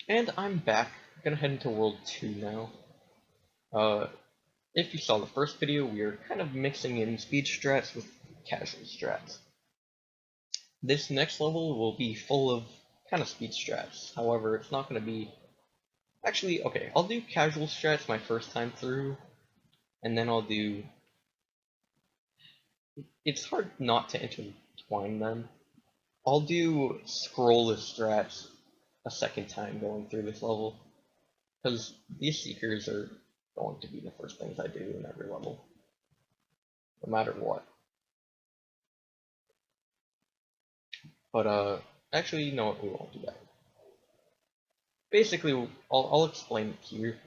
And I'm back. I'm gonna head into World 2 now. Uh, if you saw the first video, we are kind of mixing in speed strats with casual strats. This next level will be full of kind of speed strats. However, it's not gonna be... Actually, okay, I'll do casual strats my first time through, and then I'll do... It's hard not to intertwine them. I'll do scrollless strats a second time going through this level. Because these seekers are going to be the first things I do in every level, no matter what. But actually, you know what? We won't do that. Basically, I'll explain it here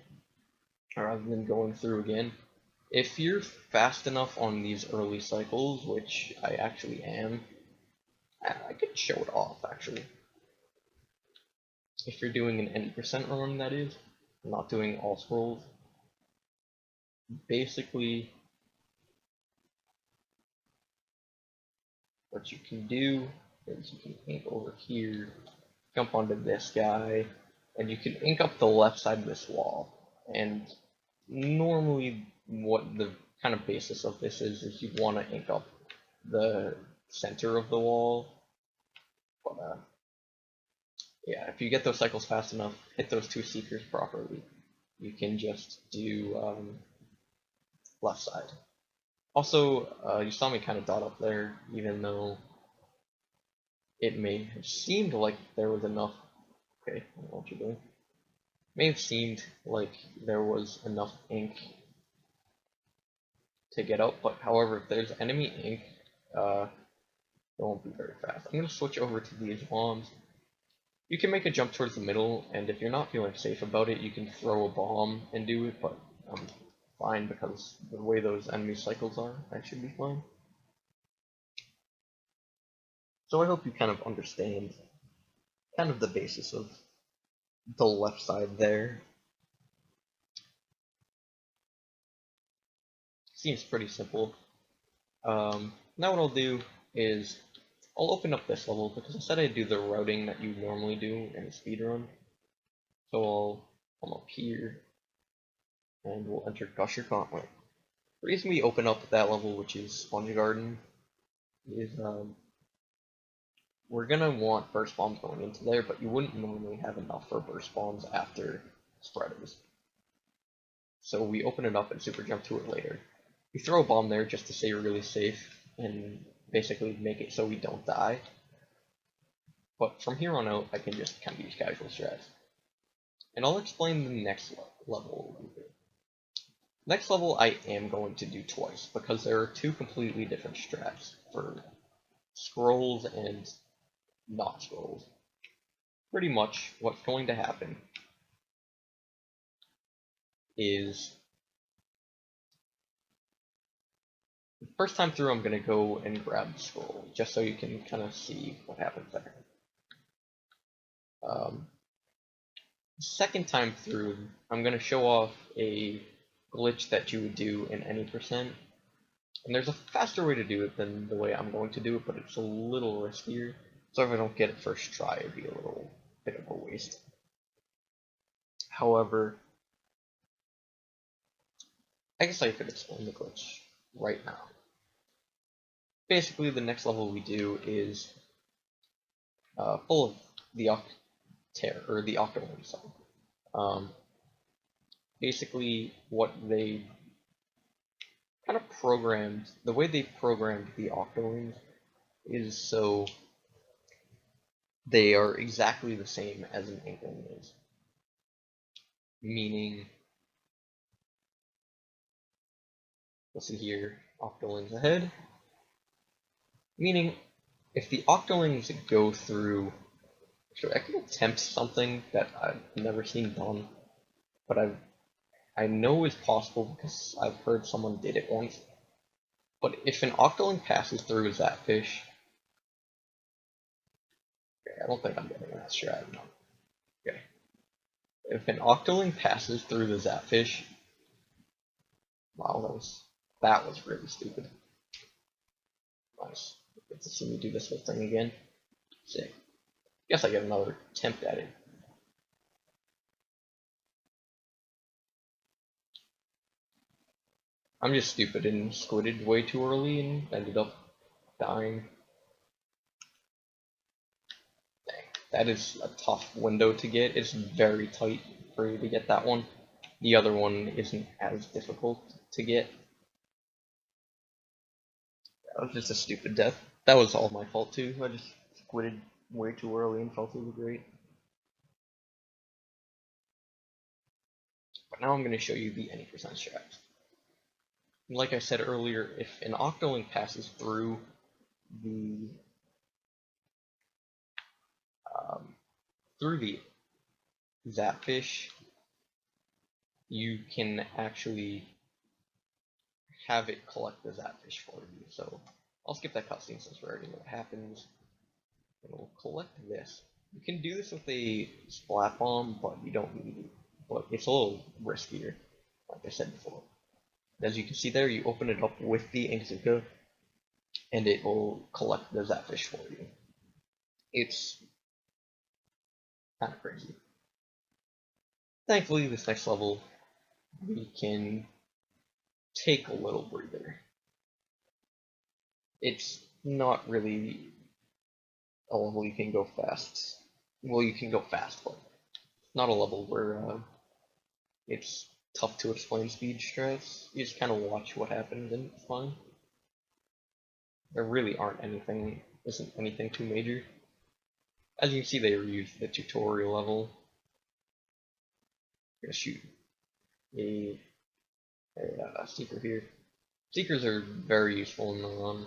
rather than going through again. If you're fast enough on these early cycles, which I actually am, I could show it off actually. If you're doing an 80% run, that is, not doing all scrolls. Basically, what you can do is you can ink over here, jump onto this guy, and you can ink up the left side of this wall. And normally what the kind of basis of this is you want to ink up the center of the wall. But yeah, if you get those cycles fast enough, hit those two seekers properly, you can just do left side. Also, you saw me kind of dot up there, even though it may have seemed like there was enough. Okay, I don't know what you're doing. May have seemed like there was enough ink to get up, but however, if there's enemy ink, it won't be very fast. I'm going to switch over to these bombs. You can make a jump towards the middle, and if you're not feeling safe about it, you can throw a bomb and do it, but I'm fine because the way those enemy cycles are, I should be fine. So I hope you kind of understand kind of the basis of the left side there. Seems pretty simple. Now what I'll do is I'll open up this level because I said I'd do the routing that you normally do in a speedrun. So I'll come up here and we'll enter Gusher Gauntlet. The reason we open up that level, which is Sponge Garden, is we're gonna want burst bombs going into there, but you wouldn't normally have enough for burst bombs after spreaders. So we open it up and super jump to it later. We throw a bomb there just to stay really safe and basically make it so we don't die. But from here on out, I can just kind of use casual strats. And I'll explain the next level a little bit. Next level I am going to do twice, because there are two completely different strats for scrolls and not scrolls. Pretty much what's going to happen is the first time through I'm going to go and grab the scroll, just so you can kind of see what happens there. Second time through, I'm going to show off a glitch that you would do in any percent. And there's a faster way to do it than the way I'm going to do it, but it's a little riskier. So if I don't get it first try, it'd be a little bit of a waste. However, I guess I could explain the glitch right now. Basically, the next level we do is full of the Octolings. Basically, what they kind of programmed, the way they programmed the Octolings is so they are exactly the same as an Inkling is. Meaning, let's see here, Octolings ahead. Meaning, if the Octolings go through, I could attempt something that I've never seen done, but I know is possible because I've heard someone did it once. But if an Octoling passes through a Zapfish, okay, I don't think I'm getting that strat. No. Okay. If an Octoling passes through the Zapfish, wow, that was really stupid. Nice. Get to see me do this whole thing again. Sick. Guess I get another attempt at it. I'm just stupid and squidded way too early and ended up dying. Dang, that is a tough window to get. It's very tight for you to get that one. The other one isn't as difficult to get. That was just a stupid death. That was all my fault too. I just squidded way too early and felt it was great. But now I'm going to show you the any percent strat. Like I said earlier, if an Octoling passes the um, through the Zapfish, you can actually have it collect the Zapfish for you. So I'll skip that cutscene since we already know what happens. And we'll collect this. You can do this with a Splat Bomb, but you don't need it. But it's a little riskier, like I said before. As you can see there, you open it up with the Inkzuka, and it will collect the Zapfish for you. It's kind of crazy. Thankfully, this next level, we can take a little breather. It's not really a level you can go fast. Well, you can go fast, but not a level where it's tough to explain speed strats. You just kind of watch what happens and it's fine. There really isn't anything too major. As you can see, they reused the tutorial level. I'm gonna shoot a seeker here. Seekers are very useful in the run,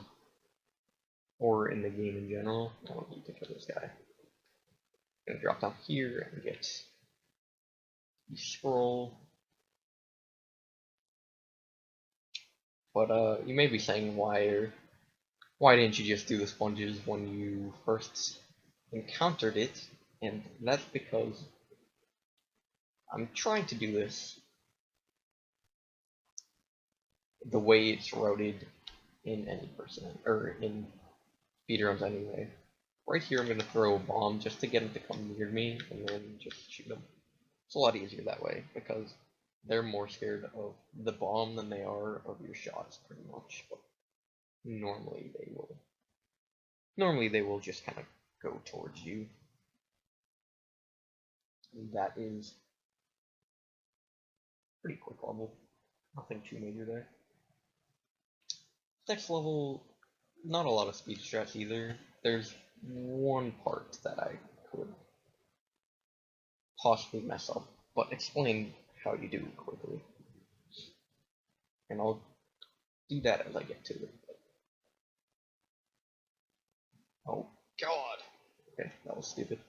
or in the game in general. I don't need to kill this guy. I'm gonna drop down here and get the scroll. But you may be saying why didn't you just do the sponges when you first encountered it? And that's because I'm trying to do this the way it's routed in any percent, or in speedruns anyway. Right here I'm going to throw a bomb just to get him to come near me, and then just shoot him. It's a lot easier that way, because they're more scared of the bomb than they are of your shots, pretty much. But normally they will just kind of go towards you. And that is pretty quick level. Nothing too major there. Next level, not a lot of speed strats either. There's one part that I could possibly mess up, but explain how you do it quickly. And I'll do that as I get to it. Oh god! Okay, that was stupid.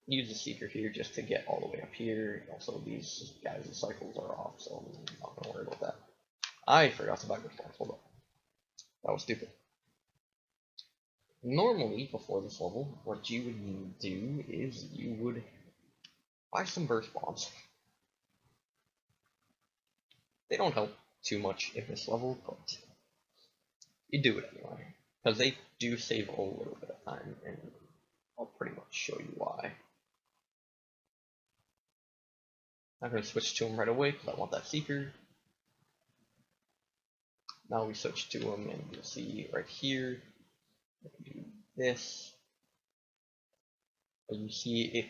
Use the Seeker here just to get all the way up here. Also, these guys' cycles are off, so I'm not gonna worry about that. I forgot to buy good forms. Hold up. That was stupid. Normally, before this level, what you would do is you would buy some burst bombs. They don't help too much in this level, but you do it anyway. Because they do save a little bit of time, and I'll pretty much show you why. I'm going to switch to him right away because I want that Seeker. Now we switch to him, and you'll see right here, do this. As you see, it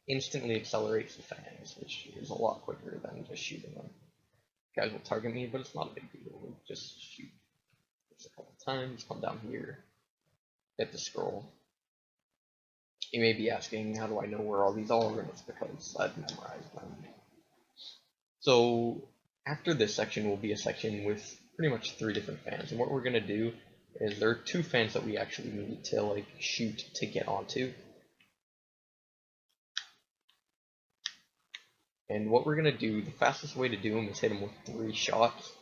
instantly accelerates the fans, which is a lot quicker than just shooting them. Guys will target me, but it's not a big deal. We'll just shoot this a couple times, come down here, hit the scroll. You may be asking, how do I know where all these are? And it's because I've memorized them. So after this section will be a section with pretty much 3 different fans, and what we're going to do is there are 2 fans that we actually need to like shoot to get onto. And what we're going to do, the fastest way to do them is hit them with 3 shots.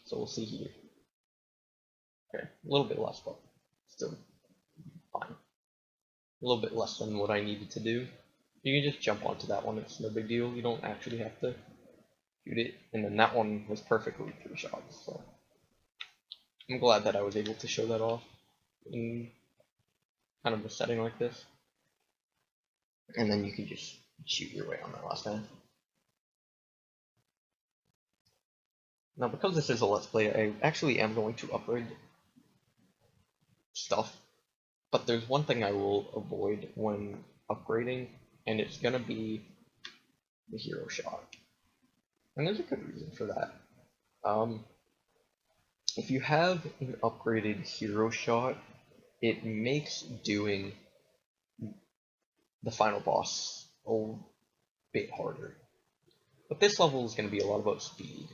So we'll see here. Okay, a little bit less, but still fine. A little bit less than what I needed to do. You can just jump onto that one, it's no big deal. You don't actually have to shoot it. And then that one was perfectly 3 shots. So I'm glad that I was able to show that off in kind of a setting like this. And then you can just shoot your way on that last guy. Now, because this is a Let's Play, I actually am going to upgrade stuff, but there's one thing I will avoid when upgrading, and it's gonna be the hero shot. And there's a good reason for that. If you have an upgraded hero shot, it makes doing the final boss a bit harder. But this level is going to be a lot about speed,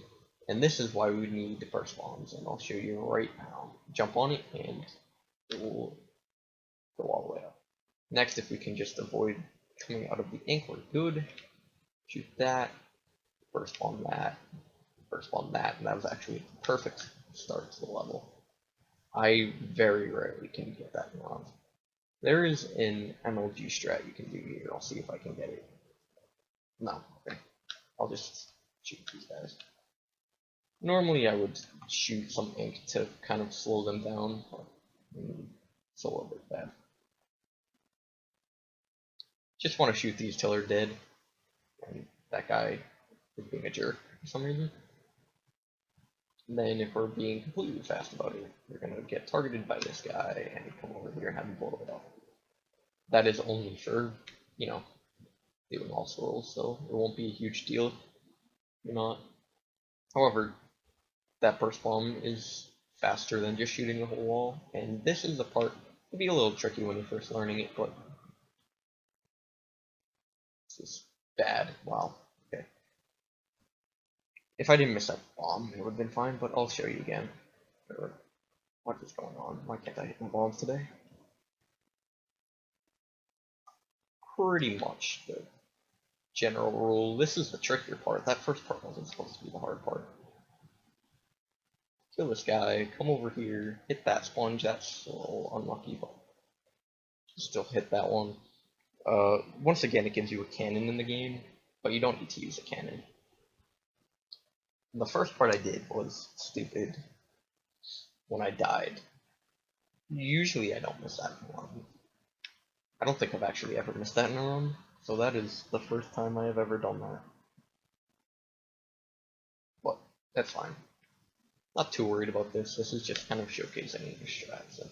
and this is why we need the burst bombs, and I'll show you right now. Jump on it, and it will go all the way up. Next, if we can just avoid coming out of the ink, we're good. Shoot that, burst bomb that, and that was actually a perfect start to the level. I very rarely can get that in round. There is an MLG strat you can do here. I'll see if I can get it. No, okay. I'll just shoot these guys. Normally I would shoot some ink to kind of slow them down, but it's a little bit bad. Just want to shoot these till they're dead. And that guy is being a jerk for some reason. And then if we're being completely fast about it, we're going to get targeted by this guy and come over here and have him blow it up. That is only for, you know, doing all swirls, so it won't be a huge deal if you're not. However, that burst bomb is faster than just shooting the whole wall, and this is the part that can be a little tricky when you're first learning it, but this is bad. Wow. Okay. If I didn't miss that bomb, it would have been fine, but I'll show you again. What is going on? Why can't I hit my bombs today? Pretty much the general rule. This is the trickier part. That first part wasn't supposed to be the hard part. Kill this guy, come over here, hit that sponge. That's a little unlucky, but still hit that one. Once again, it gives you a cannon in the game, but you don't need to use a cannon. The first part I did was stupid when I died. Usually I don't miss that in a run. I don't think I've actually ever missed that in a run, so that is the first time I have ever done that. But that's fine. Not too worried about this. This is just kind of showcasing your strats. And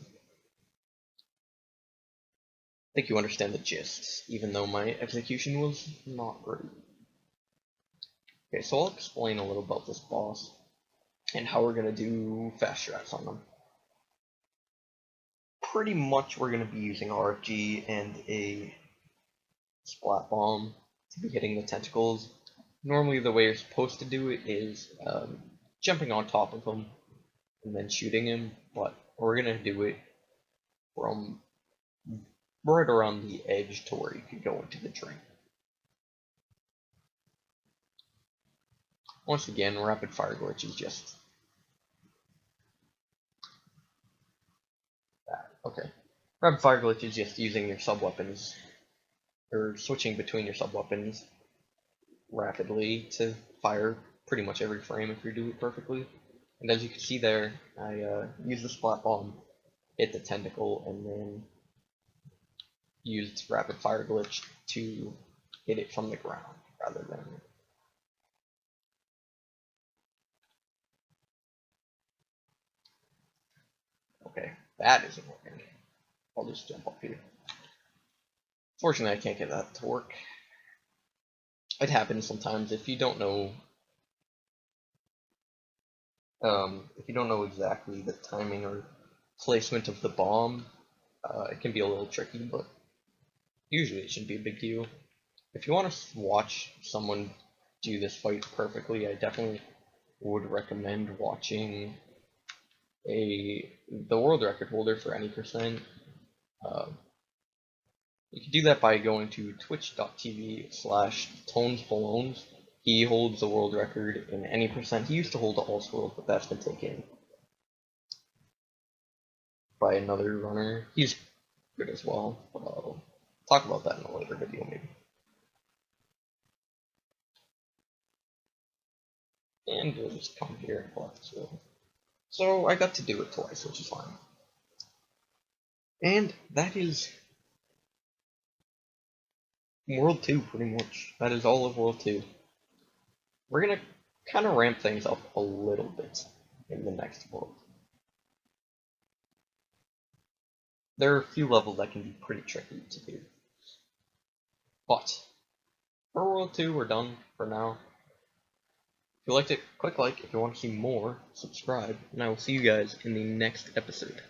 I think you understand the gist, even though my execution was not great. Okay, so I'll explain a little about this boss and how we're going to do fast strats on them. Pretty much we're going to be using RFG and a splat bomb to be hitting the tentacles. Normally the way you're supposed to do it is jumping on top of him and then shooting him, but we're going to do it from right around the edge to where you could go into the drink. Once again, rapid fire glitch is just that. Okay. Rapid fire glitch is just using your sub weapons, or switching between your sub weapons rapidly to fire pretty much every frame if you do it perfectly. And as you can see there, I used the splat bomb, hit the tentacle, and then used rapid fire glitch to hit it from the ground rather than. Okay, that isn't working. I'll just jump up here. Fortunately, I can't get that to work. It happens sometimes if you don't know. If you don't know exactly the timing or placement of the bomb, it can be a little tricky, but usually it shouldn't be a big deal. If you want to watch someone do this fight perfectly, I definitely would recommend watching the world record holder for any percent. You can do that by going to twitch.tv/TonesBallones. He holds the world record in any percent. He used to hold the All World, but that's been taken by another runner. He's good as well, but I'll talk about that in a later video maybe. And we'll just come here and collect this world. So I got to do it twice, which is fine. And that is World 2, pretty much. That is all of World 2. We're gonna kind of ramp things up a little bit in the next world. There are a few levels that can be pretty tricky to do. But for World 2, we're done for now. If you liked it, click like. If you want to see more, subscribe. And I will see you guys in the next episode.